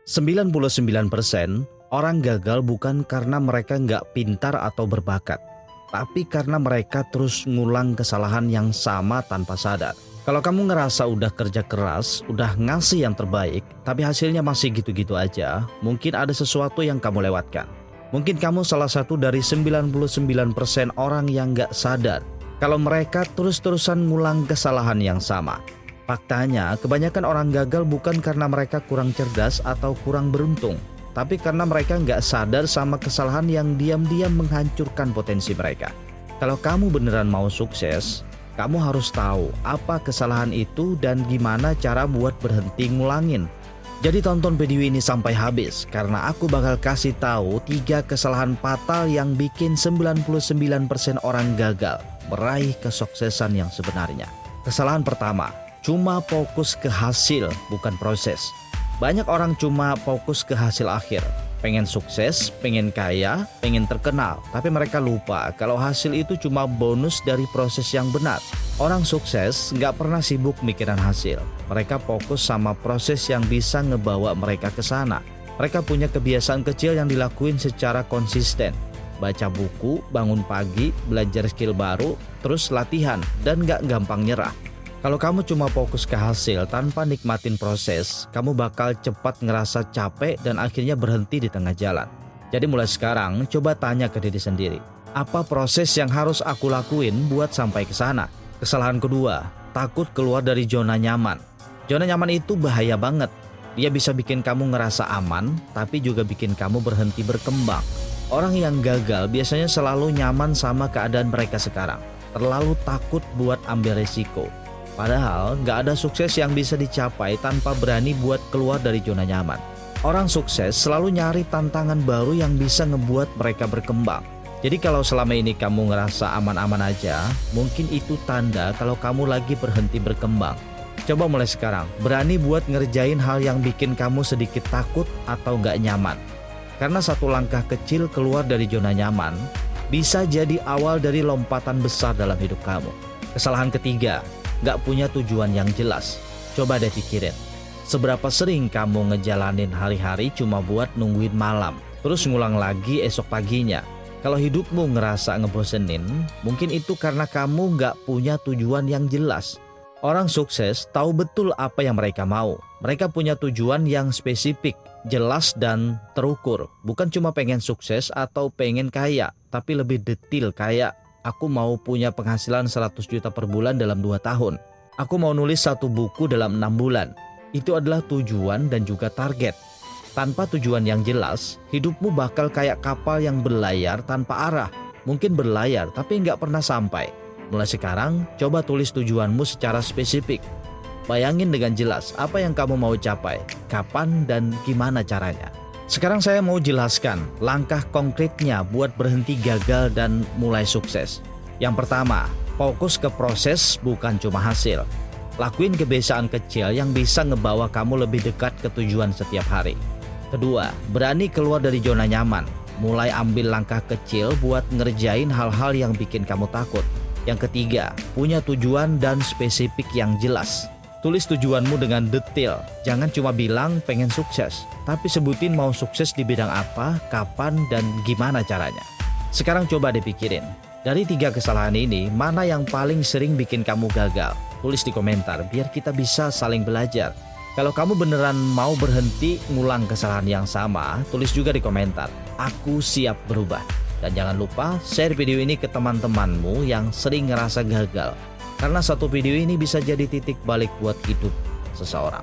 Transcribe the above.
99% orang gagal bukan karena mereka nggak pintar atau berbakat, tapi karena mereka terus ngulang kesalahan yang sama tanpa sadar. Kalau kamu ngerasa udah kerja keras, udah ngasih yang terbaik, tapi hasilnya masih gitu-gitu aja, mungkin ada sesuatu yang kamu lewatkan. Mungkin kamu salah satu dari 99% orang yang nggak sadar kalau mereka terus-terusan ngulang kesalahan yang sama. Faktanya, kebanyakan orang gagal bukan karena mereka kurang cerdas atau kurang beruntung, tapi karena mereka nggak sadar sama kesalahan yang diam-diam menghancurkan potensi mereka. Kalau kamu beneran mau sukses, kamu harus tahu apa kesalahan itu dan gimana cara buat berhenti ngulangin. Jadi tonton video ini sampai habis, karena aku bakal kasih tahu 3 kesalahan fatal yang bikin 99% orang gagal meraih kesuksesan yang sebenarnya. Kesalahan pertama, cuma fokus ke hasil, bukan proses. Banyak orang cuma fokus ke hasil akhir. Pengen sukses, pengen kaya, pengen terkenal. Tapi mereka lupa kalau hasil itu cuma bonus dari proses yang benar. Orang sukses nggak pernah sibuk mikiran hasil. Mereka fokus sama proses yang bisa ngebawa mereka ke sana. Mereka punya kebiasaan kecil yang dilakuin secara konsisten. Baca buku, bangun pagi, belajar skill baru, terus latihan, dan nggak gampang nyerah. Kalau kamu cuma fokus ke hasil tanpa nikmatin proses, kamu bakal cepat ngerasa capek dan akhirnya berhenti di tengah jalan. Jadi mulai sekarang, coba tanya ke diri sendiri, apa proses yang harus aku lakuin buat sampai ke sana? Kesalahan kedua, takut keluar dari zona nyaman. Zona nyaman itu bahaya banget. Dia bisa bikin kamu ngerasa aman, tapi juga bikin kamu berhenti berkembang. Orang yang gagal biasanya selalu nyaman sama keadaan mereka sekarang. Terlalu takut buat ambil resiko. Padahal gak ada sukses yang bisa dicapai tanpa berani buat keluar dari zona nyaman. Orang sukses selalu nyari tantangan baru yang bisa ngebuat mereka berkembang. Jadi kalau selama ini kamu ngerasa aman-aman aja, mungkin itu tanda kalau kamu lagi berhenti berkembang. Coba mulai sekarang, berani buat ngerjain hal yang bikin kamu sedikit takut atau gak nyaman. Karena satu langkah kecil keluar dari zona nyaman bisa jadi awal dari lompatan besar dalam hidup kamu. Kesalahan ketiga, gak punya tujuan yang jelas. Coba deh pikirin, seberapa sering kamu ngejalanin hari-hari cuma buat nungguin malam, terus ngulang lagi esok paginya. Kalau hidupmu ngerasa ngebosenin, mungkin itu karena kamu gak punya tujuan yang jelas. Orang sukses tahu betul apa yang mereka mau. Mereka punya tujuan yang spesifik, jelas dan terukur. Bukan cuma pengen sukses atau pengen kaya, tapi lebih detail kayak, aku mau punya penghasilan 100 juta per bulan dalam 2 tahun. Aku mau nulis 1 buku dalam 6 bulan. Itu adalah tujuan dan juga target. Tanpa tujuan yang jelas, hidupmu bakal kayak kapal yang berlayar tanpa arah. Mungkin berlayar tapi nggak pernah sampai. Mulai sekarang, coba tulis tujuanmu secara spesifik. Bayangin dengan jelas apa yang kamu mau capai, kapan dan gimana caranya. Sekarang saya mau jelaskan langkah konkretnya buat berhenti gagal dan mulai sukses. Yang pertama, fokus ke proses bukan cuma hasil. Lakuin kebiasaan kecil yang bisa ngebawa kamu lebih dekat ke tujuan setiap hari. Kedua, berani keluar dari zona nyaman. Mulai ambil langkah kecil buat ngerjain hal-hal yang bikin kamu takut. Yang ketiga, punya tujuan dan spesifik yang jelas. Tulis tujuanmu dengan detail. Jangan cuma bilang pengen sukses, tapi sebutin mau sukses di bidang apa, kapan, dan gimana caranya. Sekarang coba dipikirin, dari 3 kesalahan ini, mana yang paling sering bikin kamu gagal? Tulis di komentar, biar kita bisa saling belajar. Kalau kamu beneran mau berhenti ngulang kesalahan yang sama, tulis juga di komentar, aku siap berubah. Dan jangan lupa share video ini ke teman-temanmu yang sering ngerasa gagal. Karena satu video ini bisa jadi titik balik buat hidup seseorang.